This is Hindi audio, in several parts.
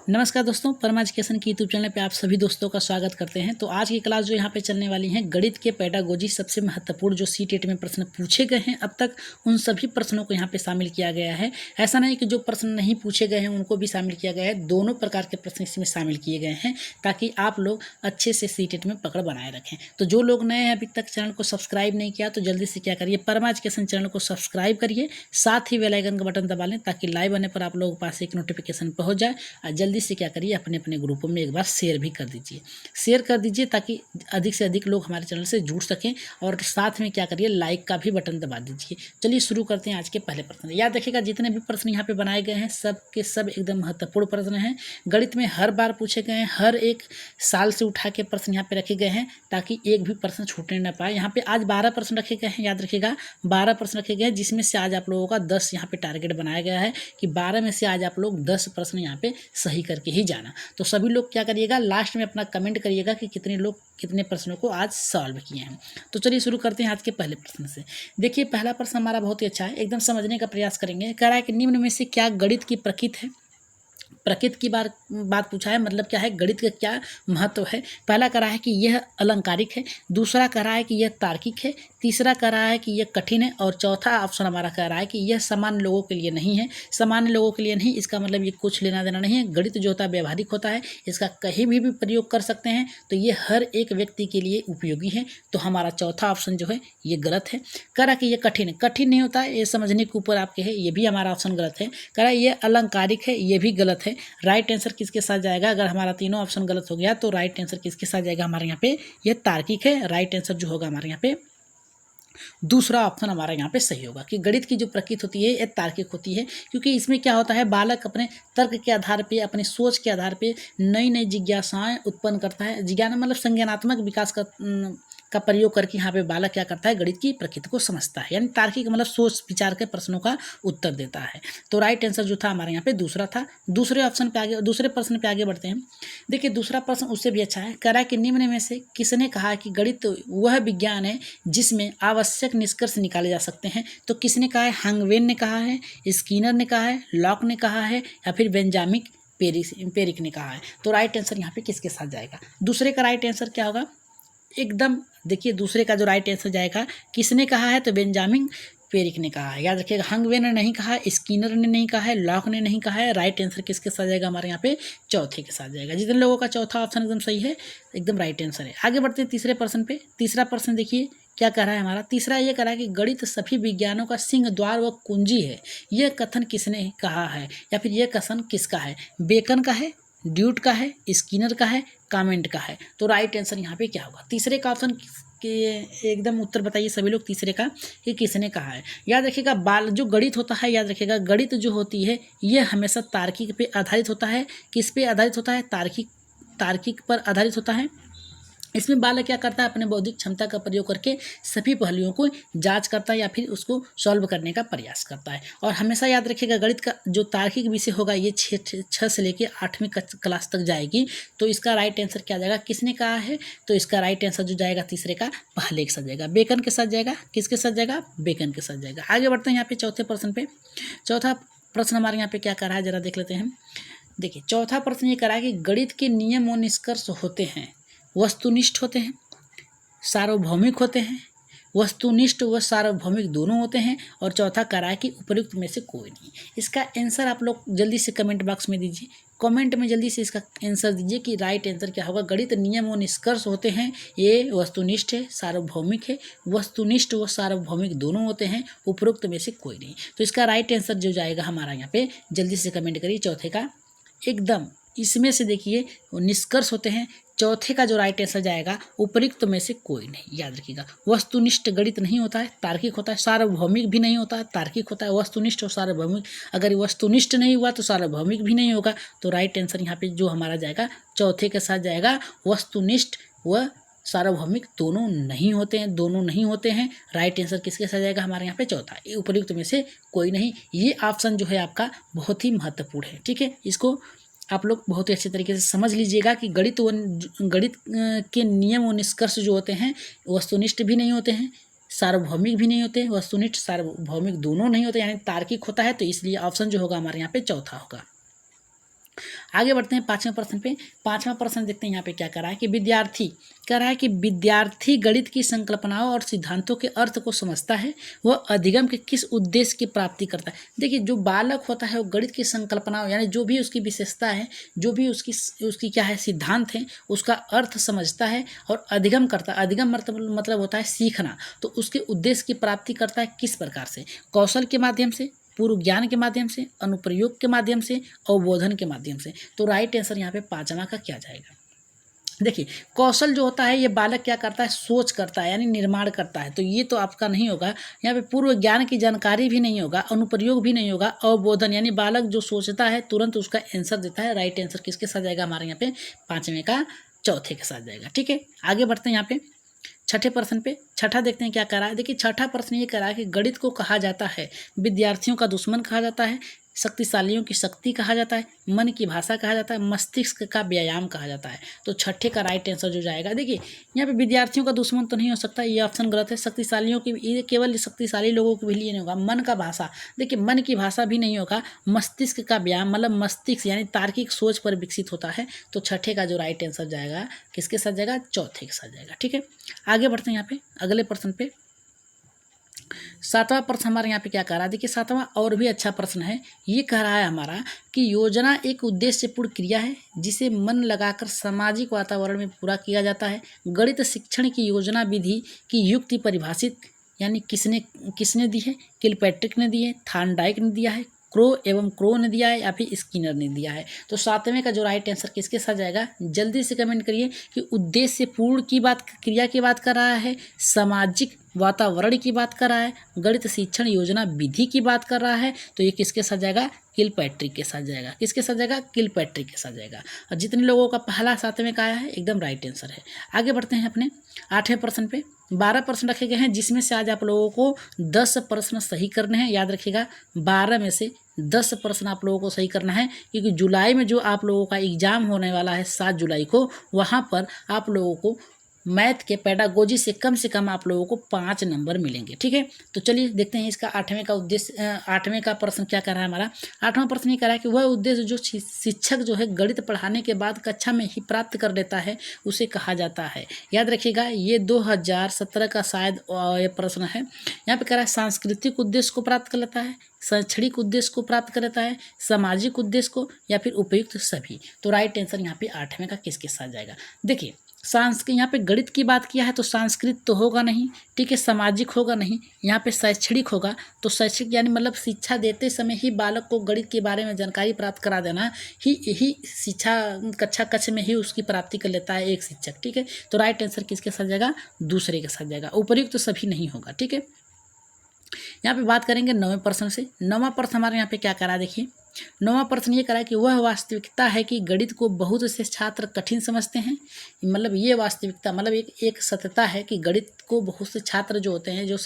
नमस्कार दोस्तों, परम एजुकेशन की यूट्यूब चैनल पे आप सभी दोस्तों का स्वागत करते हैं। तो आज की क्लास जो यहाँ पे चलने वाली है गणित के पेडागोजी सबसे महत्वपूर्ण जो सीटेट में प्रश्न पूछे गए हैं अब तक उन सभी प्रश्नों को यहाँ पे शामिल किया गया है। ऐसा नहीं कि जो प्रश्न नहीं पूछे गए हैं उनको भी शामिल किया गया है, दोनों प्रकार के प्रश्न इसमें शामिल किए गए हैं ताकि आप लोग अच्छे से सीटेट में पकड़ बनाए रखें। तो जो लोग नए हैं अभी तक चैनल को सब्सक्राइब नहीं किया तो जल्दी से क्या करिए, परम एजुकेशन चैनल को सब्सक्राइब करिए, साथ ही बेल आइकन का बटन दबा लें ताकि लाइव आने पर आप लोगों के पास एक नोटिफिकेशन पहुँच जाए। और जल्दी से क्या करिए, अपने अपने ग्रुपों में एक बार शेयर भी कर दीजिए, शेयर कर दीजिए ताकि अधिक से अधिक लोग हमारे चैनल से जुड़ सकें। और साथ में क्या करिए, लाइक का भी बटन दबा दीजिए। चलिए शुरू करते हैं आज के पहले प्रश्न। याद रखिएगा जितने भी प्रश्न यहाँ पे बनाए गए हैं सब के सब एकदम महत्वपूर्ण प्रश्न हैं। गणित में हर बार पूछे गए हैं, हर एक साल से उठा के प्रश्न यहाँ पे रखे गए हैं ताकि एक भी प्रश्न छूटने न पाए। यहाँ पे आज 12 प्रश्न रखे गए हैं, याद रखिएगा 12 प्रश्न रखे गए हैं, जिसमें से आज आप लोगों का 10 यहाँ पे टारगेट बनाया गया है कि 12 में से आज आप लोग 10 प्रश्न यहाँ पे सही करके ही जाना। तो सभी लोग क्या करिएगा, लास्ट में अपना कमेंट करिएगा कि कितने लोग कितने प्रश्नों को आज सॉल्व किए हैं। तो चलिए शुरू करते हैं आज के पहले प्रश्न से। देखिए पहला प्रश्न हमारा बहुत ही अच्छा है, एकदम समझने का प्रयास करेंगे। कह रहा है कि निम्न में से क्या गणित की प्रकृति है। प्रकृति की बात पूछा है, मतलब क्या है, गणित का क्या महत्व है। पहला कह रहा है कि यह अलंकारिक है, दूसरा कह रहा है कि यह तार्किक है, तीसरा कह रहा है कि यह कठिन है, और चौथा ऑप्शन हमारा कह रहा है कि यह सामान्य लोगों के लिए नहीं है। सामान्य लोगों के लिए नहीं, इसका मतलब ये कुछ लेना देना नहीं है। गणित जो होता है व्यवहारिक होता है, इसका कहीं भी प्रयोग कर सकते हैं, तो ये हर एक व्यक्ति के लिए उपयोगी है। तो हमारा चौथा ऑप्शन जो है ये गलत है। कह रहा है कि ये कठिन है, कठिन नहीं होता है, ये समझने के ऊपर आपके है, ये भी हमारा ऑप्शन गलत है। कह रहा है ये अलंकारिक है, ये भी गलत है। राइट आंसर किसके साथ जाएगा, अगर हमारा तीनों ऑप्शन गलत हो गया तो राइट आंसर किसके साथ जाएगा हमारे यहाँ पे, ये तार्किक है। राइट आंसर जो होगा हमारे यहाँ पे दूसरा ऑप्शन हमारा यहाँ पे सही होगा कि गणित की जो प्रकृति होती है ये तार्किक होती है, क्योंकि इसमें क्या होता है, बालक अपने तर्क के आधार पे, अपनी सोच के आधार पे नई नई जिज्ञासाएं उत्पन्न करता है। जिज्ञासा मतलब संज्ञानात्मक विकास का प्रयोग करके यहाँ पे बालक क्या करता है, गणित की प्रकृति को समझता है, यानी तार्किक मतलब सोच विचार के प्रश्नों का उत्तर देता है। तो राइट आंसर जो था हमारे यहाँ पे दूसरा था। दूसरे प्रश्न पे आगे बढ़ते हैं। देखिए दूसरा प्रश्न उससे भी अच्छा है। कह रहा है कि निम्न में से किसने कहा कि गणित वह विज्ञान है जिसमें आवश्यक निष्कर्ष निकाले जा सकते हैं। तो किसने कहा है, हंगवेन ने कहा है, स्किनर ने कहा है, लॉक ने कहा है, या फिर बेंजामिन पेरिक ने कहा है। तो राइट आंसर यहाँ पे किसके साथ जाएगा, दूसरे का राइट आंसर क्या होगा, एकदम देखिए दूसरे का जो राइट आंसर जाएगा, किसने कहा है, तो बेंजामिन पेरिक ने कहा है। याद रखिएगा, हंगवेन ने नहीं कहा, स्किनर ने नहीं कहा है, लॉक ने नहीं कहा है। राइट आंसर किसके साथ जाएगा हमारे यहाँ पे, चौथे के साथ जाएगा। जितने लोगों का चौथा ऑप्शन एकदम सही है, एकदम राइट आंसर है। आगे बढ़ते हैं तीसरे प्रश्न पे। तीसरा प्रश्न देखिए क्या कह रहा है हमारा, तीसरा ये कह रहा है कि गणित सभी विज्ञानों का सिंह द्वार व कुंजी है। यह कथन किसने कहा है, या फिर यह कथन किसका है, बेकन का है, ड्यूट का है, स्किनर का है, कमेंट का है। तो राइट आंसर यहाँ पे क्या होगा, तीसरे का ऑप्शन के एकदम उत्तर बताइए सभी लोग, तीसरे का कि किसने कहा है। याद रखिएगा जो गणित होता है, याद रखिएगा गणित जो होती है ये हमेशा तार्किक पे आधारित होता है। किस पे आधारित होता है, तार्किक पर आधारित होता है। इसमें बालक क्या करता है, अपने बौद्धिक क्षमता का प्रयोग करके सभी पहलुओं को जांच करता है या फिर उसको सॉल्व करने का प्रयास करता है। और हमेशा याद रखिएगा गणित का जो तार्किक विषय होगा ये 6 से लेके 8वीं क्लास तक जाएगी। तो इसका राइट आंसर क्या जाएगा, किसने कहा है, तो इसका राइट आंसर जो जाएगा तीसरे का पहले के साथ जाएगा, बेकन के साथ जाएगा। किसके साथ जाएगा, बेकन के साथ जाएगा। आगे बढ़ते हैं यहाँ पे चौथे प्रश्न पे। चौथा प्रश्न हमारे यहाँ पे क्या कर रहा है, जरा देख लेते हैं। देखिए चौथा प्रश्न ये कर रहा है कि गणित के नियम और निष्कर्ष होते हैं, वस्तुनिष्ठ होते हैं, सार्वभौमिक होते हैं। वस्तुनिष्ठ व सार्वभौमिक दोनों होते हैं। और चौथा कह रहा है कि उपयुक्त में से कोई नहीं। इसका आंसर आप लोग जल्दी से कमेंट बॉक्स में दीजिए, कमेंट में जल्दी से इसका आंसर दीजिए कि राइट आंसर क्या होगा। गणित नियम व निष्कर्ष होते हैं, ये वस्तुनिष्ठ है, सार्वभौमिक है। वस्तुनिष्ठ व सार्वभौमिक दोनों होते हैं, उपयुक्त में से कोई नहीं। तो इसका राइट आंसर जो जाएगा हमारा यहाँ पे, जल्दी से कमेंट करिए चौथे का। एकदम इसमें से देखिए निष्कर्ष होते हैं, चौथे का जो राइट आंसर जाएगा उपयुक्त में से कोई नहीं। याद रखिएगा वस्तुनिष्ठ गणित नहीं होता है, तार्किक होता है। सार्वभौमिक भी नहीं होता है, तार्किक होता है। वस्तुनिष्ठ और सार्वभौमिक, अगर वस्तुनिष्ठ नहीं हुआ तो सार्वभौमिक भी नहीं होगा। तो राइट आंसर यहाँ पे जो हमारा जाएगा चौथे के साथ जाएगा। वस्तुनिष्ठ व सार्वभौमिक दोनों नहीं होते हैं, दोनों नहीं होते हैं। राइट आंसर किसके साथ जाएगा हमारे यहाँ पे, चौथा, उपयुक्त में से कोई नहीं। ये ऑप्शन जो है आपका बहुत ही महत्वपूर्ण है, ठीक है। इसको आप लोग बहुत ही अच्छे तरीके से समझ लीजिएगा कि गणित के नियम और निष्कर्ष जो होते हैं वस्तुनिष्ठ भी नहीं होते हैं, सार्वभौमिक भी नहीं होते। वस्तुनिष्ठ सार्वभौमिक दोनों नहीं होते, यानी तार्किक होता है। तो इसलिए ऑप्शन जो होगा हमारे यहाँ पे चौथा होगा। आगे बढ़ते हैं पाँचवें प्रश्न पे। पाँचवा प्रश्न देखते हैं यहाँ पे क्या कह रहा है कि विद्यार्थी कह रहा है कि विद्यार्थी गणित की संकल्पनाओं और सिद्धांतों के अर्थ को समझता है, वह अधिगम के किस उद्देश्य की प्राप्ति करता है। देखिए जो बालक होता है वो गणित की संकल्पनाओं यानी जो भी उसकी विशेषता है, जो भी उसकी क्या है सिद्धांत है, उसका अर्थ समझता है और अधिगम करता है। अधिगम मतलब होता है सीखना। तो उसके उद्देश्य की प्राप्ति करता है किस प्रकार से? कौशल के माध्यम से, पूर्व ज्ञान के माध्यम से, अनुप्रयोग के माध्यम से, अवबोधन के माध्यम से। तो राइट आंसर यहाँ पे पांचवा का क्या जाएगा? देखिए कौशल जो होता है ये बालक क्या करता है, सोच करता है यानी निर्माण करता है, तो ये तो आपका नहीं होगा। यहाँ पे पूर्व ज्ञान की जानकारी भी नहीं होगा, अनुप्रयोग भी नहीं होगा, अवबोधन यानी बालक जो सोचता है तुरंत उसका आंसर देता है। राइट आंसर किसके साथ जाएगा हमारे यहाँ पे? पाँचवें का चौथे के साथ जाएगा। ठीक है, आगे बढ़ते हैं यहाँ पे छठे प्रश्न पे। छठा देखते हैं क्या कह रहा है। देखिए छठा प्रश्न ये कह रहा है कि गणित को कहा जाता है विद्यार्थियों का दुश्मन कहा जाता है, शक्तिशालियों की शक्ति कहा जाता है, मन की भाषा कहा जाता है, मस्तिष्क का व्यायाम कहा जाता है। तो छठे का राइट आंसर जो जाएगा, देखिए यहाँ पे विद्यार्थियों का दुश्मन तो नहीं हो सकता, ये ऑप्शन गलत है। शक्तिशालियों की, ये केवल शक्तिशाली लोगों के लिए नहीं होगा। मन का भाषा, देखिए मन की भाषा भी नहीं होगा। मस्तिष्क का व्यायाम मतलब मस्तिष्क यानी तार्किक सोच पर विकसित होता है। तो छठे का जो राइट आंसर जाएगा किसके साथ जाएगा? चौथे के साथ जाएगा। ठीक है, आगे बढ़ते हैं यहाँ पे अगले प्रश्न पे। सातवां प्रश्न हमारे यहाँ पे क्या कह रहा है? देखिए सातवां और भी अच्छा प्रश्न है। ये कह रहा है हमारा कि योजना एक उद्देश्यपूर्ण क्रिया है जिसे मन लगाकर सामाजिक वातावरण में पूरा किया जाता है। गणित शिक्षण की योजना विधि की युक्ति परिभाषित यानी किसने किसने दी है? किलपैट्रिक ने दी है, थार्नडाइक ने दिया है, क्रो ने दिया है या फिर स्किनर ने दिया है। तो सातवें का जो राइट आंसर किसके साथ जाएगा? जल्दी से कमेंट करिए कि उद्देश्यपूर्ण की बात, क्रिया की बात कर रहा है, सामाजिक वातावरण की बात कर रहा है, गणित शिक्षण योजना विधि की बात कर रहा है। तो ये किसके साथ जाएगा? किलपैट्रिक के साथ जाएगा। किसके साथ जाएगा? किलपैट्रिक के साथ जाएगा। और जितने लोगों का पहला सातवें का आया है एकदम राइट आंसर है। आगे बढ़ते हैं अपने आठवें प्रश्न पे। 12 प्रश्न रखे गए हैं जिसमें से आज आप लोगों को 10 प्रश्न सही करने हैं। याद रखिएगा 12 में से 10 प्रश्न आप लोगों को सही करना है, क्योंकि जुलाई में जो आप लोगों का एग्जाम होने वाला है 7 जुलाई को, वहाँ पर आप लोगों को मैथ के पेडागोजी से कम आप लोगों को 5 नंबर मिलेंगे। ठीक है, तो चलिए देखते हैं इसका आठवें का उद्देश्य, आठवें का प्रश्न क्या कर रहा है हमारा। आठवां प्रश्न ये कह रहा है कि वह उद्देश्य जो शिक्षक जो है गणित पढ़ाने के बाद कक्षा में ही प्राप्त कर लेता है उसे कहा जाता है। याद रखिएगा ये 2017 का शायद ये प्रश्न है। यहाँ पे कह रहा है सांस्कृतिक उद्देश्य को प्राप्त कर लेता है, शैक्षणिक उद्देश्य को प्राप्त कर लेता है, सामाजिक उद्देश्य को, या फिर उपयुक्त सभी। तो राइट आंसर यहाँ पे आठवें का किसके साथ जाएगा? देखिए यहाँ पे गणित की बात किया है तो संस्कृत तो होगा नहीं। ठीक है, सामाजिक होगा नहीं, यहाँ पे शैक्षणिक होगा। तो शैक्षिक यानी मतलब शिक्षा देते समय ही बालक को गणित के बारे में जानकारी प्राप्त करा देना ही यही शिक्षा कक्ष में ही उसकी प्राप्ति कर लेता है एक शिक्षक। ठीक है, तो राइट आंसर किसके साथ जाएगा? दूसरे के साथ जाएगा। उपयुक्त तो सभी नहीं होगा। ठीक है, यहाँ पे बात करेंगे 9वें प्रश्न से। 9वां प्रश्न हमारे यहाँ पे क्या करा, देखिए 9वां प्रश्न ये करा कि वह वास्तविकता है कि गणित को बहुत से छात्र कठिन समझते हैं। मतलब ये वास्तविकता मतलब एक सत्यता है कि गणित को बहुत से छात्र जो होते हैं, जो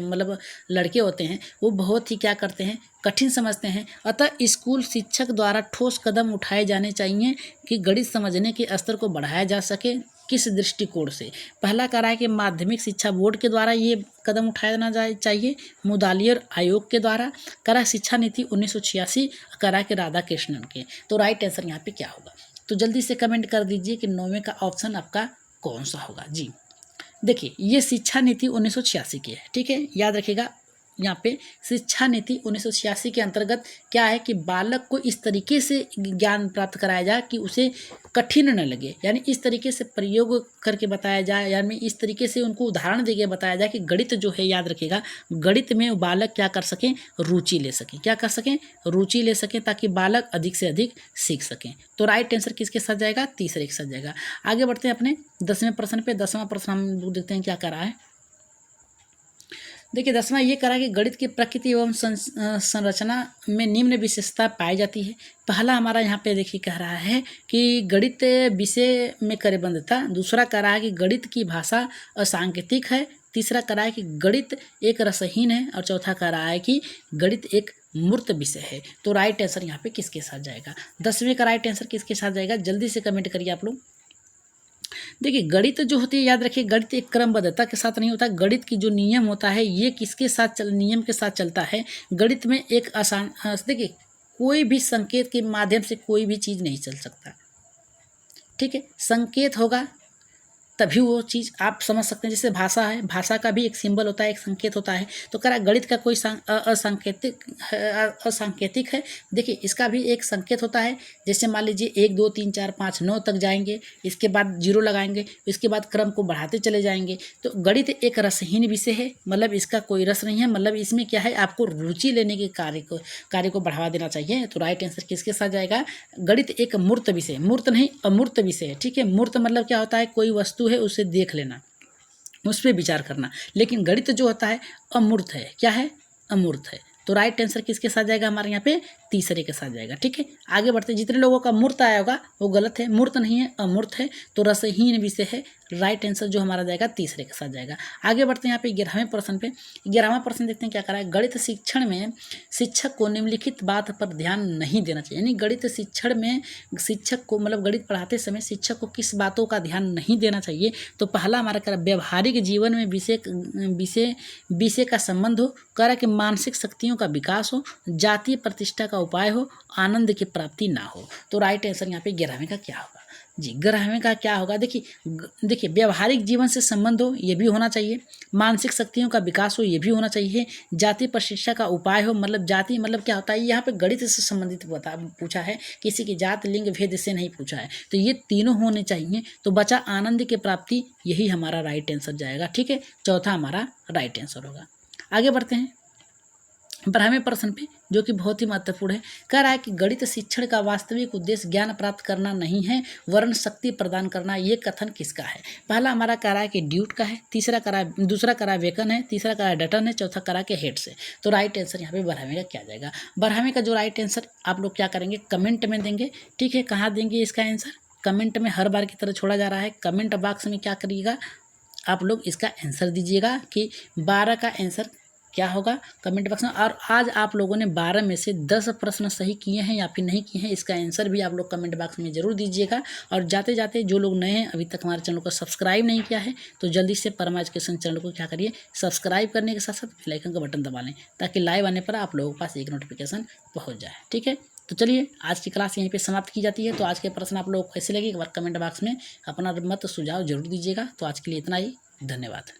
मतलब लड़के होते हैं, वो बहुत ही क्या करते हैं, कठिन समझते हैं। अतः स्कूल शिक्षक द्वारा ठोस कदम उठाए जाने चाहिए कि गणित समझने के स्तर को बढ़ाया जा सके। किस दृष्टिकोण से? पहला कह रहा है कि माध्यमिक शिक्षा बोर्ड के द्वारा ये कदम उठाया जाना चाहिए, मुदालियर आयोग के द्वारा, करा शिक्षा नीति 1986, करा के राधा कृष्णन के। तो राइट आंसर यहाँ पे क्या होगा? तो जल्दी से कमेंट कर दीजिए कि 9वें का ऑप्शन आपका कौन सा होगा। जी देखिए ये शिक्षा नीति 1986 की है। ठीक है, याद रखिएगा यहाँ पे शिक्षा नीति 1986 के अंतर्गत क्या है कि बालक को इस तरीके से ज्ञान प्राप्त कराया जाए कि उसे कठिन न लगे, यानी इस तरीके से प्रयोग करके बताया जाए, यानी इस तरीके से उनको उदाहरण देके बताया जाए कि गणित जो है, याद रखिएगा गणित में बालक क्या कर सकें, रुचि ले सकें। क्या कर सकें? रुचि ले सकें, ताकि बालक अधिक से अधिक सीख सकें। तो राइट आंसर किसके साथ जाएगा? तीसरे के साथ जाएगा। आगे बढ़ते हैं अपने 10वें प्रश्न पे। 10वां प्रश्न हम देखते हैं क्या कर रहा है। देखिए 10वां ये करा कि गणित की प्रकृति एवं संरचना में निम्न विशेषता पाई जाती है। पहला हमारा यहाँ पे देखिए कह रहा है कि गणित विषय में कार्यबद्धता। दूसरा कह रहा है कि गणित की भाषा असांकेतिक है। तीसरा कह रहा है कि गणित एक रसहीन है। और चौथा कह रहा है कि गणित एक मूर्त विषय है। तो राइट आंसर यहाँ पे किसके साथ जाएगा? 10वें का राइट आंसर किसके साथ जाएगा? जल्दी से कमेंट करिए आप लोग। देखिए गणित जो होती है, याद रखिए गणित एक क्रमबद्धता के साथ नहीं होता। गणित की जो नियम होता है ये किसके साथ नियम के साथ चलता है। गणित में एक आसान देखिए कोई भी संकेत के माध्यम से कोई भी चीज़ नहीं चल सकता। ठीक है, संकेत होगा तभी वो चीज़ आप समझ सकते हैं। जैसे भाषा है, भाषा का भी एक सिंबल होता है, एक संकेत होता है। तो कह रहा है गणित का कोई असंकेतिक है। देखिए इसका भी एक संकेत होता है। जैसे मान लीजिए 1 2 3 4 5 9 तक जाएंगे, इसके बाद 0 लगाएंगे, इसके बाद क्रम को बढ़ाते चले जाएंगे। तो गणित एक रसहीन विषय है, मतलब इसका कोई रस नहीं है। मतलब इसमें क्या है, आपको रुचि लेने के कार्य को बढ़ावा देना चाहिए। तो राइट आंसर किसके साथ जाएगा? गणित एक मूर्त विषय, मूर्त नहीं अमूर्त विषय है। ठीक है, मूर्त मतलब क्या होता है, कोई वस्तु है उसे देख लेना, उस पर विचार करना। लेकिन गणित जो होता है अमूर्त है। क्या है? अमूर्त है। तो राइट आंसर किसके साथ जाएगा? हमारे यहाँ पे तीसरे के साथ जाएगा। ठीक है, आगे बढ़ते। जितने लोगों का मूर्त आया होगा वो गलत है, मूर्त नहीं है, अमूर्त है। तो रसहीन विषय है। राइट आंसर जो हमारा जाएगा तीसरे के साथ जाएगा। आगे बढ़ते हैं यहाँ पे 11वें प्रश्न पे। 11वां प्रश्न देखते हैं क्या करा है। गणित शिक्षण में शिक्षक को निम्नलिखित बात पर ध्यान नहीं देना चाहिए। यानी गणित शिक्षण में शिक्षक को, मतलब गणित पढ़ाते समय शिक्षक को किस बातों का ध्यान नहीं देना चाहिए। तो पहला हमारा कह रहा व्यवहारिक जीवन में विषय का संबंध हो, कह रहा कि मानसिक शक्तियों का विकास हो, जातीय प्रतिष्ठा का उपाय हो, आनंद की प्राप्ति ना हो। तो राइट आंसर यहाँ पे 11वें का क्या होगा जी? 11वें का क्या होगा? देखिए व्यवहारिक जीवन से संबंध हो, ये भी होना चाहिए। मानसिक शक्तियों का विकास हो, ये भी होना चाहिए। जाति प्रतिष्ठा का उपाय हो, मतलब जाति मतलब क्या होता है, यहाँ पे गणित से संबंधित पूछा है, किसी की जात लिंग भेद से नहीं पूछा है। तो ये तीनों होने चाहिए। तो बचा आनंद की प्राप्ति, यही हमारा राइट आंसर जाएगा। ठीक है, चौथा हमारा राइट आंसर होगा। आगे बढ़ते हैं 12वें प्रश्न पे, जो कि बहुत ही महत्वपूर्ण है। कह रहा है कि गणित शिक्षण का वास्तविक उद्देश्य ज्ञान प्राप्त करना नहीं है, वरन शक्ति प्रदान करना। ये कथन किसका है? पहला हमारा कह रहा है कि ड्यूट का है, दूसरा कह रहा है वेकन है, तीसरा कह रहा है डटन है, चौथा कह रहा है कि हेड से। तो राइट आंसर यहाँ पे 12वें का क्या जाएगा? 12वें का जो राइट आंसर आप लोग क्या करेंगे, कमेंट में देंगे। ठीक है, कहाँ देंगे इसका आंसर? कमेंट में हर बार की तरह छोड़ा जा रहा है। कमेंट बॉक्स में क्या करिएगा, आप लोग इसका आंसर दीजिएगा कि 12 का आंसर क्या होगा कमेंट बॉक्स में। और आज आप लोगों ने 12 में से 10 प्रश्न सही किए हैं या फिर नहीं किए हैं, इसका आंसर भी आप लोग कमेंट बॉक्स में जरूर दीजिएगा। और जाते जाते जो लोग नए हैं, अभी तक हमारे चैनल को सब्सक्राइब नहीं किया है, तो जल्दी से परमा एजुकेशन चैनल को क्या करिए, सब्सक्राइब करने के साथ साथ बेल आइकन का बटन दबा लें, ताकि लाइव आने पर आप लोगों के पास एक नोटिफिकेशन पहुँच जाए। ठीक है, तो चलिए आज की क्लास यहीं पे समाप्त की जाती है। तो आज के प्रश्न आप लोग को कैसे लगे, एक बार कमेंट बॉक्स में अपना मत सुझाव जरूर दीजिएगा। तो आज के लिए इतना ही, धन्यवाद।